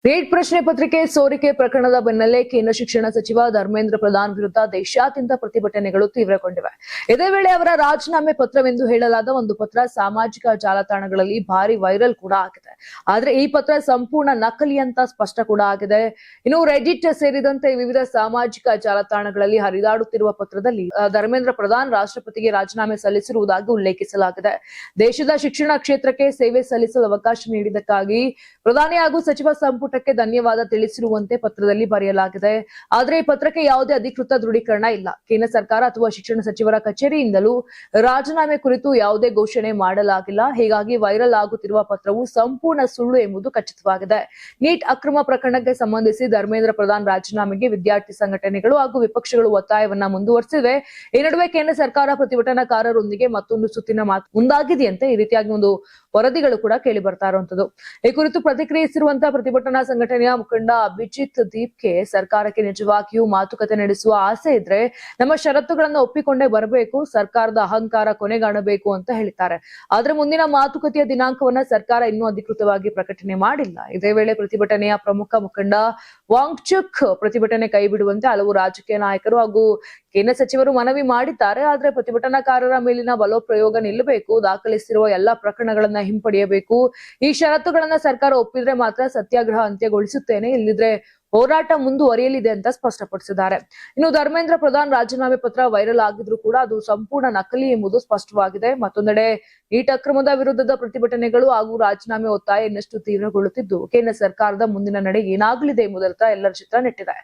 Neat ಪ್ರಶ್ನೆ ಪತ್ರಿಕೆ ಸೋರಿಕೆ ಪ್ರಕರಣದ ಬೆನ್ನಲ್ಲೇ ಕೇಂದ್ರ ಶಿಕ್ಷಣ ಸಚಿವ ಧರ್ಮೇಂದ್ರ ಪ್ರಧಾನ್ ವಿರುದ್ಧ ದೇಶಾದ್ಯಂತ ಪ್ರತಿಭಟನೆಗಳು ತೀವ್ರಗೊಂಡಿವೆ. ಇದೇ ವೇಳೆ ಅವರ ರಾಜೀನಾಮೆ ಪತ್ರವೆಂದು ಹೇಳಲಾದ ಒಂದು ಪತ್ರ ಸಾಮಾಜಿಕ ಜಾಲತಾಣಗಳಲ್ಲಿ ಭಾರಿ ವೈರಲ್ ಕೂಡ ಆಗಿದೆ. ಆದ್ರೆ ಈ ಪತ್ರ ಸಂಪೂರ್ಣ ನಕಲಿ ಅಂತ ಸ್ಪಷ್ಟ ಕೂಡ ಆಗಿದೆ. ಇನ್ನು ರೆಡಿಟ್ ಸೇರಿದಂತೆ ವಿವಿಧ ಸಾಮಾಜಿಕ ಜಾಲತಾಣಗಳಲ್ಲಿ ಹರಿದಾಡುತ್ತಿರುವ ಪತ್ರದಲ್ಲಿ ಧರ್ಮೇಂದ್ರ ಪ್ರಧಾನ್ ರಾಷ್ಟ್ರಪತಿಗೆ ರಾಜೀನಾಮೆ ಸಲ್ಲಿಸಿರುವುದಾಗಿ ಉಲ್ಲೇಖಿಸಲಾಗಿದೆ. ದೇಶದ ಶಿಕ್ಷಣ ಕ್ಷೇತ್ರಕ್ಕೆ ಸೇವೆ ಸಲ್ಲಿಸಲು ಅವಕಾಶ ನೀಡಿದ್ದಕ್ಕಾಗಿ ಪ್ರಧಾನಿ ಹಾಗೂ ಸಚಿವ ಸಂಪುಟಕ್ಕೆ ಧನ್ಯವಾದ ತಿಳಿಸಿರುವಂತೆ ಪತ್ರದಲ್ಲಿ ಬರೆಯಲಾಗಿದೆ. ಆದರೆ ಈ ಪತ್ರಕ್ಕೆ ಯಾವುದೇ ಅಧಿಕೃತ ದೃಢೀಕರಣ ಇಲ್ಲ. ಕೇಂದ್ರ ಸರ್ಕಾರ ಅಥವಾ ಶಿಕ್ಷಣ ಸಚಿವರ ಕಚೇರಿಯಿಂದಲೂ ರಾಜೀನಾಮೆ ಕುರಿತು ಯಾವುದೇ ಘೋಷಣೆ ಮಾಡಲಾಗಿಲ್ಲ. ಹೀಗಾಗಿ ವೈರಲ್ ಆಗುತ್ತಿರುವ ಪತ್ರವು ಸಂಪೂರ್ಣ ಸುಳ್ಳು ಎಂಬುದು ಖಚಿತವಾಗಿದೆ. ನೀಟ್ ಅಕ್ರಮ ಪ್ರಕರಣಕ್ಕೆ ಸಂಬಂಧಿಸಿ ಧರ್ಮೇಂದ್ರ ಪ್ರಧಾನ್ ರಾಜೀನಾಮೆಗೆ ವಿದ್ಯಾರ್ಥಿ ಸಂಘಟನೆಗಳು ಹಾಗೂ ವಿಪಕ್ಷಗಳು ಒತ್ತಾಯವನ್ನ ಮುಂದುವರೆಸಿವೆ. ಈ ನಡುವೆ ಕೇಂದ್ರ ಸರ್ಕಾರ ಪ್ರತಿಭಟನಾಕಾರರೊಂದಿಗೆ ಮತ್ತೊಂದು ಸುತ್ತಿನ ಮುಂದಾಗಿದೆಯಂತೆ. ಈ ರೀತಿಯಾಗಿ ಒಂದು ವರದಿಗಳು ಕೂಡ ಕೇಳಿ ಬರ್ತಾ ಇರುವಂತದ್ದು. ಈ ಕುರಿತು ಪ್ರತಿಕ್ರಿಯಿಸಿರುವಂತಹ ಪ್ರತಿಭಟನಾ ಸಂಘಟನೆಯ ಮುಖಂಡ ಅಭಿಜಿತ್ ದೀಪ್ಗೆ ಸರ್ಕಾರಕ್ಕೆ ನಿಜವಾಗಿಯೂ ಮಾತುಕತೆ ನಡೆಸುವ ಆಸೆ ಇದ್ರೆ ನಮ್ಮ ಷರತ್ತುಗಳನ್ನು ಒಪ್ಪಿಕೊಂಡೇ ಬರಬೇಕು, ಸರ್ಕಾರದ ಅಹಂಕಾರ ಕೊನೆಗಾಣಬೇಕು ಅಂತ ಹೇಳಿದ್ದಾರೆ. ಆದ್ರೆ ಮುಂದಿನ ಮಾತುಕತೆಯ ದಿನಾಂಕವನ್ನ ಸರ್ಕಾರ ಇನ್ನೂ ಅಧಿಕೃತವಾಗಿ ಪ್ರಕಟಣೆ ಮಾಡಿಲ್ಲ. ಇದೇ ವೇಳೆ ಪ್ರತಿಭಟನೆಯ ಪ್ರಮುಖ ಮುಖಂಡ ವಾಂಗ್ಚುಕ್ ಪ್ರತಿಭಟನೆ ಕೈಬಿಡುವಂತೆ ಹಲವು ರಾಜಕೀಯ ನಾಯಕರು ಹಾಗೂ ಕೇಂದ್ರ ಸಚಿವರು ಮನವಿ ಮಾಡಿದ್ದಾರೆ. ಆದ್ರೆ ಪ್ರತಿಭಟನಾಕಾರರ ಮೇಲಿನ ಬಲಪ್ರಯೋಗ ನಿಲ್ಲಬೇಕು, ದಾಖಲಿಸಿರುವ ಎಲ್ಲಾ ಪ್ರಕರಣಗಳನ್ನ ಹಿಂಪಡೆಯಬೇಕು. ಈ ಷರತ್ತುಗಳನ್ನ ಸರ್ಕಾರ ಒಪ್ಪಿದ್ರೆ ಮಾತ್ರ ಸತ್ಯಾಗ್ರಹ ಅಂತ್ಯಗೊಳಿಸುತ್ತೇನೆ, ಇಲ್ಲದಿದ್ರೆ ಹೋರಾಟ ಮುಂದುವರಿಯಲಿದೆ ಅಂತ ಸ್ಪಷ್ಟಪಡಿಸಿದ್ದಾರೆ. ಇನ್ನು ಧರ್ಮೇಂದ್ರ ಪ್ರಧಾನ್ ರಾಜೀನಾಮೆ ಪತ್ರ ವೈರಲ್ ಆಗಿದ್ರು ಕೂಡ ಅದು ಸಂಪೂರ್ಣ ನಕಲಿ ಎಂಬುದು ಸ್ಪಷ್ಟವಾಗಿದೆ. ಮತ್ತೊಂದೆಡೆ ನೀಟ್ ಅಕ್ರಮದ ವಿರುದ್ಧದ ಪ್ರತಿಭಟನೆಗಳು ಹಾಗೂ ರಾಜೀನಾಮೆ ಒತ್ತಾಯ ಇನ್ನಷ್ಟು ತೀವ್ರಗೊಳ್ಳುತ್ತಿದ್ದು ಕೇಂದ್ರ ಸರ್ಕಾರದ ಮುಂದಿನ ನಡೆ ಏನಾಗಲಿದೆ ಎಂಬುದರ ಎಲ್ಲರ ಚಿತ್ರ ನೆಟ್ಟಿದೆ.